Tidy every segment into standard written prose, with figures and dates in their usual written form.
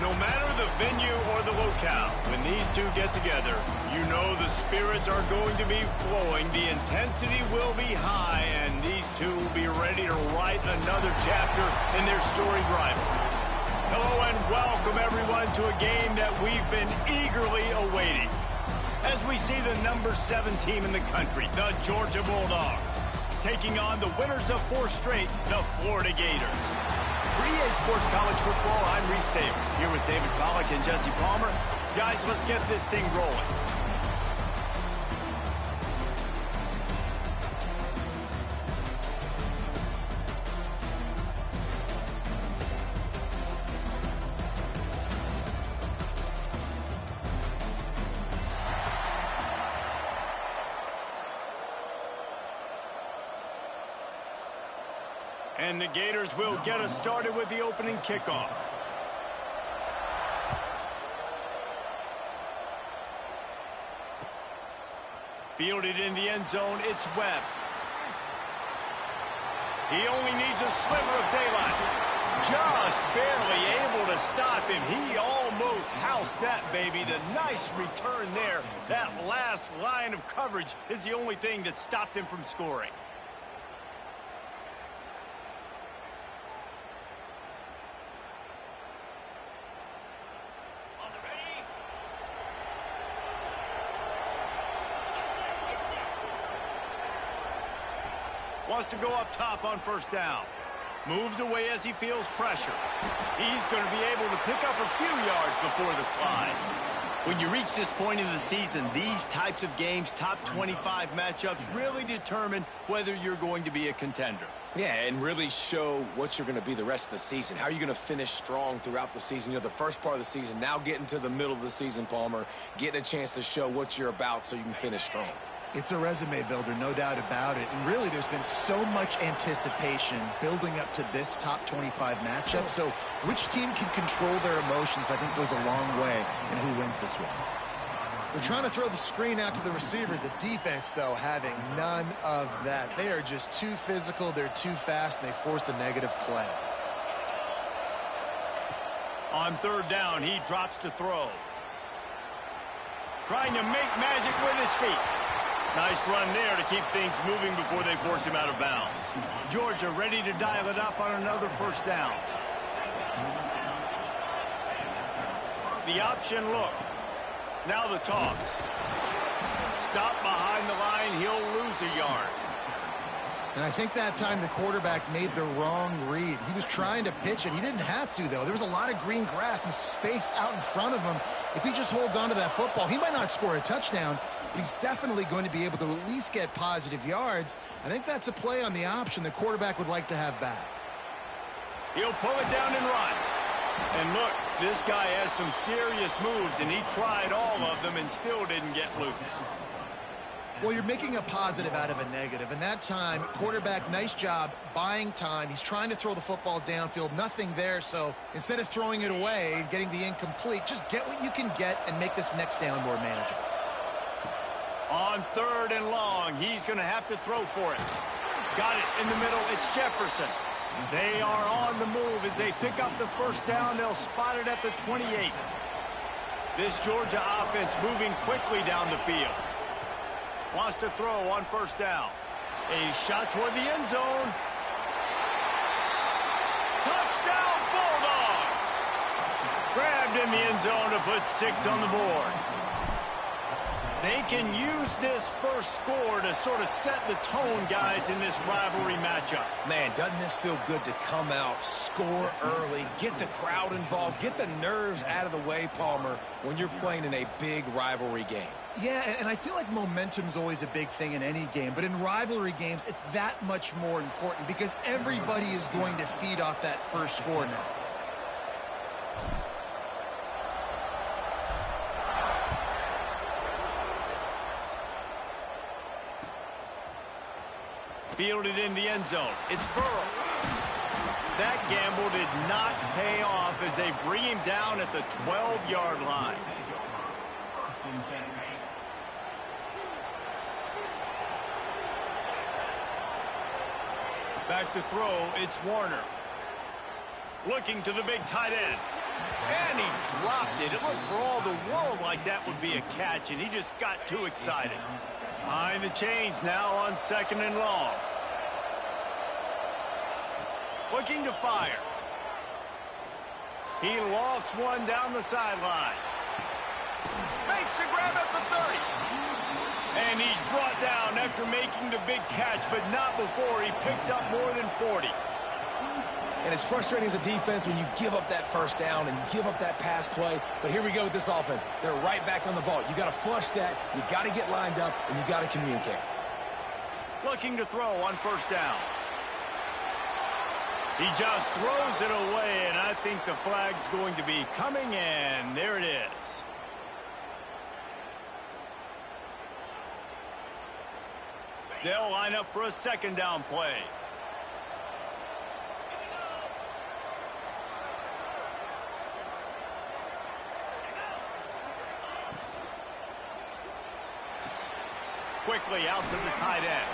No matter the venue or the locale, when these two get together, you know the spirits are going to be flowing, the intensity will be high, and these two will be ready to write another chapter in their storied rivalry. Hello and welcome everyone to a game that we've been eagerly awaiting. As we see the number 7 team in the country, the Georgia Bulldogs, taking on the winners of 4 straight, the Florida Gators. For EA Sports College Football, I'm Reese Davis, here with David Pollack and Jesse Palmer. Guys, let's get this thing rolling. And the Gators will get us started with the opening kickoff. Fielded in the end zone, it's Webb. He only needs a sliver of daylight. Just barely able to stop him. He almost housed that baby. The nice return there. That last line of coverage is the only thing that stopped him from scoring. Wants to go up top on first down. Moves away as he feels pressure. He's going to be able to pick up a few yards before the slide. When you reach this point in the season, these types of games, top 25 matchups, really determine whether you're going to be a contender. Yeah, and really show what you're going to be the rest of the season. How are you going to finish strong throughout the season? You know, the first part of the season, now getting to the middle of the season, Palmer, getting a chance to show what you're about so you can finish strong. It's a resume builder, no doubt about it. And really, there's been so much anticipation building up to this top 25 matchup. So which team can control their emotions, I think, goes a long way in who wins this one. They're trying to throw the screen out to the receiver. The defense, though, having none of that. They are just too physical. They're too fast, and they force a negative play. On third down, he drops to throw. Trying to make magic with his feet. Nice run there to keep things moving before they force him out of bounds. Georgia ready to dial it up on another first down. The option look. Now the toss. Stop behind the line. He'll lose a yard. And I think that time the quarterback made the wrong read. He was trying to pitch it. He didn't have to, though. There was a lot of green grass and space out in front of him. If he just holds on to that football, he might not score a touchdown, but he's definitely going to be able to at least get positive yards. I think that's a play on the option the quarterback would like to have back. He'll pull it down and run. And look, this guy has some serious moves, and he tried all of them and still didn't get loose. Well, you're making a positive out of a negative. And that time, quarterback, nice job buying time. He's trying to throw the football downfield. Nothing there. So instead of throwing it away and getting the incomplete, just get what you can get and make this next down more manageable. On third and long, he's going to have to throw for it. Got it in the middle. It's Jefferson. They are on the move as they pick up the first down. They'll spot it at the 28. This Georgia offense moving quickly down the field. Wants to throw on first down. A shot toward the end zone. Touchdown, Bulldogs! Grabbed in the end zone to put 6 on the board. They can use this first score to sort of set the tone, guys, in this rivalry matchup. Man, doesn't this feel good to come out, score early, get the crowd involved, get the nerves out of the way, Palmer, when you're playing in a big rivalry game? Yeah, and I feel like momentum's always a big thing in any game, but in rivalry games, it's that much more important because everybody is going to feed off that first score now. Fielded in the end zone. It's Burrow. That gamble did not pay off as they bring him down at the 12-yard line. Back to throw, it's Warner. Looking to the big tight end. And he dropped it. It looked for all the world like that would be a catch, and he just got too excited. Behind the chains now on 2nd and long. Looking to fire. He lofts one down the sideline. Makes the grab at the 30. And he's brought down after making the big catch, but not before he picks up more than 40. And it's frustrating as a defense when you give up that first down and you give up that pass play. But here we go with this offense. They're right back on the ball. You got to flush that. You got to get lined up, and you got to communicate. Looking to throw on 1st down. He just throws it away, and I think the flag's going to be coming, and there it is. They'll line up for a 2nd down play. Quickly out to the tight end.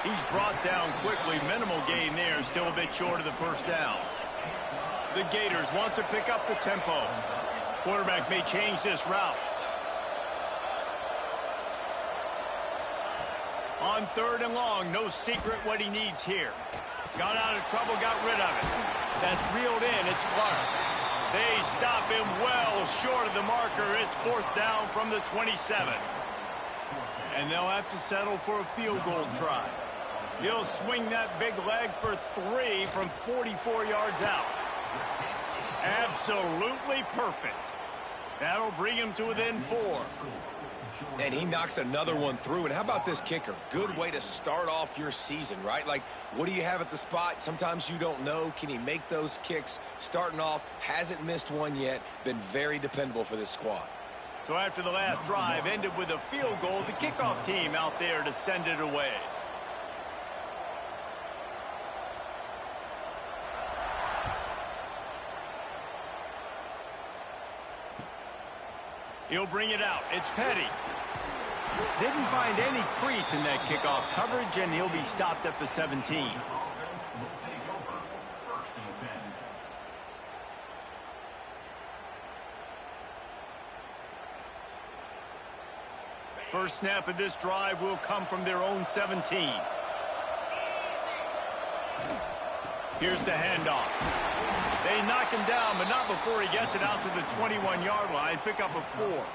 He's brought down quickly. Minimal gain there. Still a bit short of the 1st down. The Gators want to pick up the tempo. Quarterback may change this route. On 3rd and long, no secret what he needs here. Got out of trouble, got rid of it. That's reeled in. It's Clark. They stop him well short of the marker. It's 4th down from the 27. And they'll have to settle for a field goal try. He'll swing that big leg for 3 from 44 yards out. Absolutely perfect. That'll bring him to within 4. And he knocks another one through. And how about this kicker? Good way to start off your season, right? Like, what do you have at the spot? Sometimes you don't know. Can he make those kicks? Starting off, hasn't missed one yet. Been very dependable for this squad. So after the last drive ended with a field goal, the kickoff team out there to send it away. He'll bring it out. It's Petty. Didn't find any crease in that kickoff coverage, and he'll be stopped at the 17. First snap of this drive will come from their own 17. Here's the handoff. They knock him down, but not before he gets it out to the 21-yard line. Pick up a 4.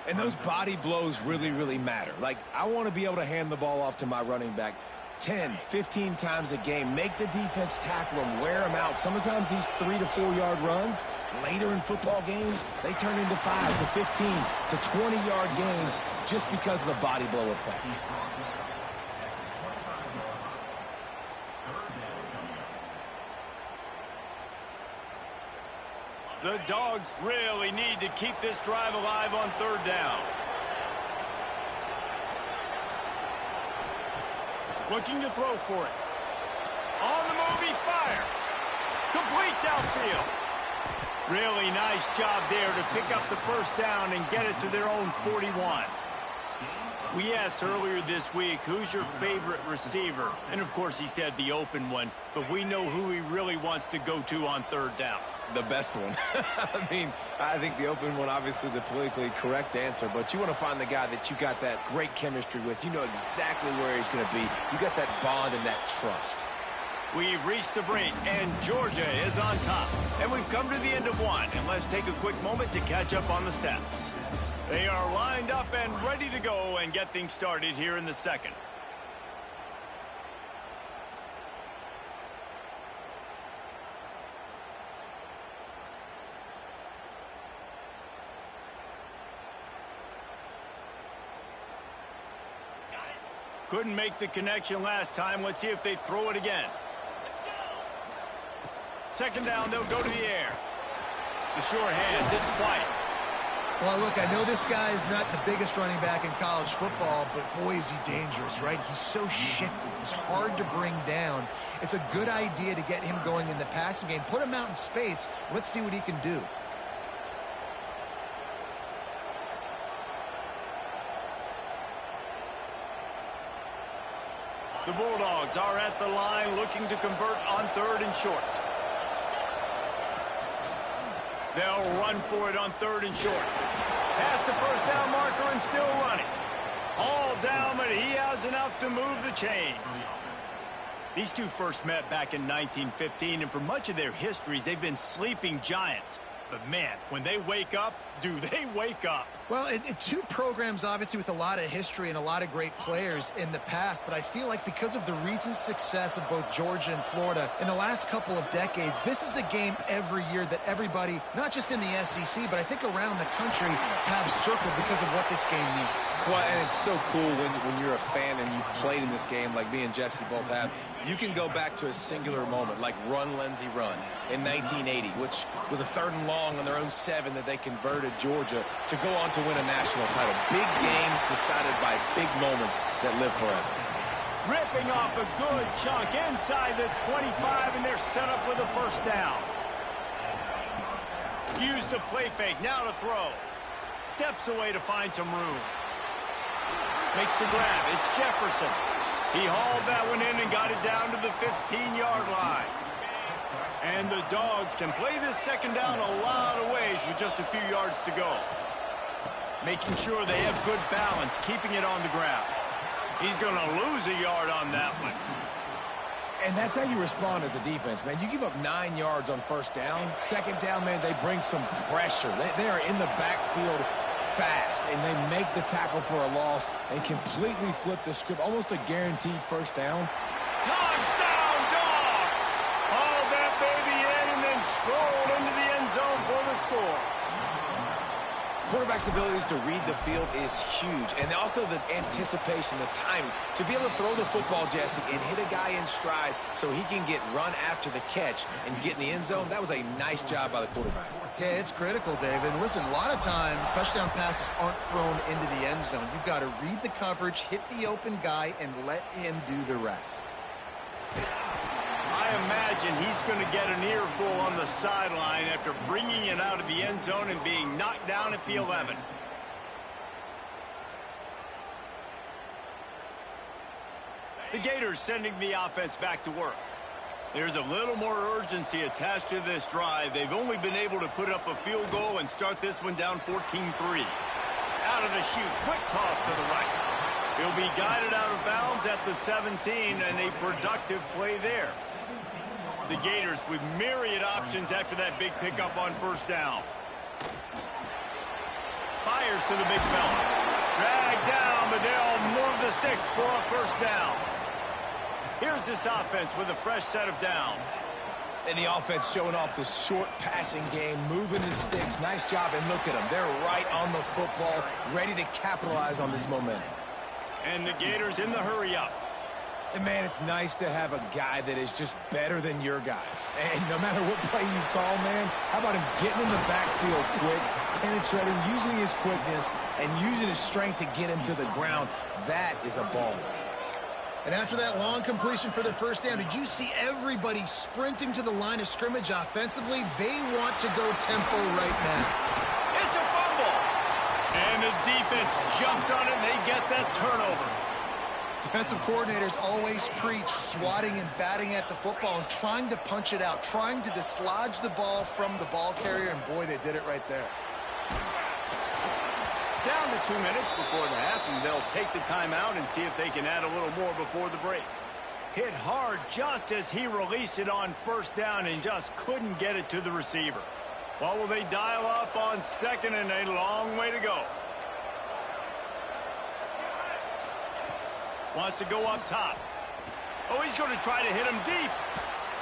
And those body blows really, really matter. Like, I want to be able to hand the ball off to my running back 10, 15 times a game. Make the defense tackle him, wear him out. Sometimes these 3 to 4 yard runs, later in football games, they turn into 5 to 15 to 20-yard gains just because of the body blow effect. The Dogs really need to keep this drive alive on 3rd down. Looking to throw for it. On the move, he fires. Complete downfield. Really nice job there to pick up the 1st down and get it to their own 41. We asked earlier this week, who's your favorite receiver? And, of course, he said the open one, but we know who he really wants to go to on 3rd down. The best one. I mean, I think the open one, obviously the politically correct answer, but you want to find the guy that you got that great chemistry with. You know exactly where he's going to be. You got that bond and that trust. We've reached the break, and Georgia is on top. And we've come to the end of one, and let's take a quick moment to catch up on the stats. They are lined up and ready to go and get things started here in the 2nd. Couldn't make the connection last time. Let's see if they throw it again. 2nd down, they'll go to the air. The sure hands, it's White. Well, look, I know this guy is not the biggest running back in college football, but boy, is he dangerous, right? He's so shifty. He's hard to bring down. It's a good idea to get him going in the passing game. Put him out in space. Let's see what he can do. The Bulldogs are at the line looking to convert on 3rd and short. They'll run for it on 3rd and short. Past the first down marker and still running. All down, but he has enough to move the chains. These two first met back in 1915, and for much of their histories, they've been sleeping giants. But, man, when they wake up, do they wake up? Well, two programs, obviously, with a lot of history and a lot of great players in the past, but I feel like because of the recent success of both Georgia and Florida in the last couple of decades, this is a game every year that everybody, not just in the SEC, but I think around the country, have circled because of what this game means. Well, and it's so cool when you're a fan and you've played in this game like me and Jesse both have. You can go back to a singular moment like Run, Lindsey, Run in 1980, which was a 3rd and long on their own 7 that they converted Georgia to go on to win a national title. Big games decided by big moments that live forever. Ripping off a good chunk inside the 25, and they're set up with a first down. Use the play fake, now to throw. Steps away to find some room. Makes the grab, it's Jefferson. He hauled that one in and got it down to the 15-yard line. And the Dogs can play this second down a lot of ways with just a few yards to go. Making sure they have good balance, keeping it on the ground. He's going to lose a yard on that one. And that's how you respond as a defense, man. You give up 9 yards on first down. Second down, man, they bring some pressure. They are in the backfield fast, and they make the tackle for a loss and completely flip the script. Almost a guaranteed first down. Touchdown, Dogs! Hauled that baby in and then strolled into the end zone for the score. Quarterback's abilities to read the field is huge, and also the anticipation, the timing. To be able to throw the football, Jesse, and hit a guy in stride so he can get run after the catch and get in the end zone, that was a nice job by the quarterback. Yeah, it's critical, David. And listen, a lot of times touchdown passes aren't thrown into the end zone. You've got to read the coverage, hit the open guy, and let him do the rest. I imagine he's going to get an earful on the sideline after bringing it out of the end zone and being knocked down at the 11. The Gators sending the offense back to work. There's a little more urgency attached to this drive. They've only been able to put up a field goal and start this one down 14-3. Out of the chute, quick toss to the right. He'll be guided out of bounds at the 17, and a productive play there. The Gators with myriad options after that big pickup on first down. Fires to the big fella. Dragged down, but they'll move the sticks for a first down. Here's this offense with a fresh set of downs. And the offense showing off this short passing game, moving the sticks. Nice job, and look at them. They're right on the football, ready to capitalize on this momentum. And the Gators in the hurry-up. And, man, it's nice to have a guy that is just better than your guys. And no matter what play you call, man, how about him getting in the backfield quick, penetrating, using his quickness, and using his strength to get him to the ground. That is a ball. And after that long completion for their first down, did you see everybody sprinting to the line of scrimmage offensively? They want to go tempo right now. It's a fumble. And the defense jumps on it, and they get that turnover. Defensive coordinators always preach swatting and batting at the football and trying to punch it out, trying to dislodge the ball from the ball carrier, and boy, they did it right there. Down to 2 minutes before the half, and they'll take the timeout and see if they can add a little more before the break. Hit hard just as he released it on first down and just couldn't get it to the receiver. Well, will they dial up on second, and a long way to go. Wants to go up top. Oh, he's going to try to hit him deep.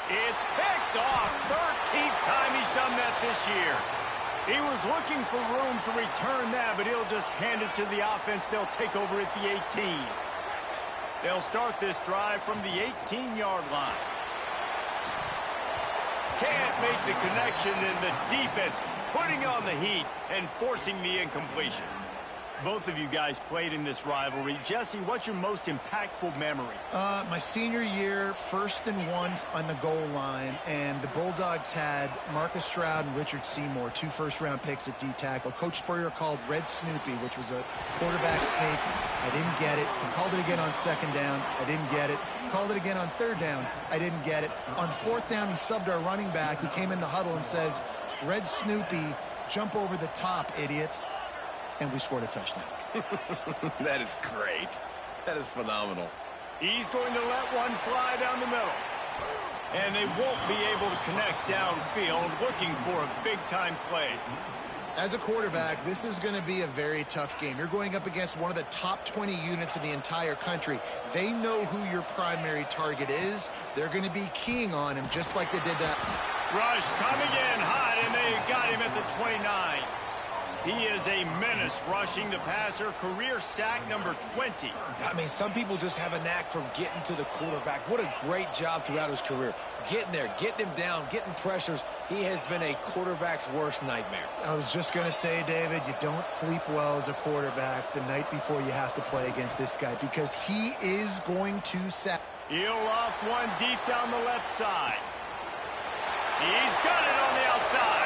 It's picked off. 13th time he's done that this year. He was looking for room to return that, but he'll just hand it to the offense. They'll take over at the 18. They'll start this drive from the 18-yard line. Can't make the connection, and the defense putting on the heat and forcing the incompletion. Both of you guys played in this rivalry. Jesse, what's your most impactful memory? My senior year, 1st and 1 on the goal line, and the Bulldogs had Marcus Stroud and Richard Seymour, 2 first-round picks at D-tackle. Coach Spurrier called Red Snoopy, which was a quarterback sneak. I didn't get it. He called it again on 2nd down. I didn't get it. Called it again on 3rd down. I didn't get it. On 4th down, he subbed our running back, who came in the huddle and says, Red Snoopy, jump over the top, idiot. And we scored a touchdown. That is great. That is phenomenal. He's going to let one fly down the middle. And they won't be able to connect downfield, looking for a big-time play. As a quarterback, this is going to be a very tough game. You're going up against one of the top 20 units in the entire country. They know who your primary target is. They're going to be keying on him just like they did that. Rush coming in hot, and they got him at the 29. He is a menace rushing the passer, career sack number 20. I mean, some people just have a knack for getting to the quarterback. What a great job throughout his career. Getting there, getting him down, getting pressures. He has been a quarterback's worst nightmare. I was just going to say, David, you don't sleep well as a quarterback the night before you have to play against this guy because he is going to sack. He'll loft one deep down the left side. He's got it on the outside.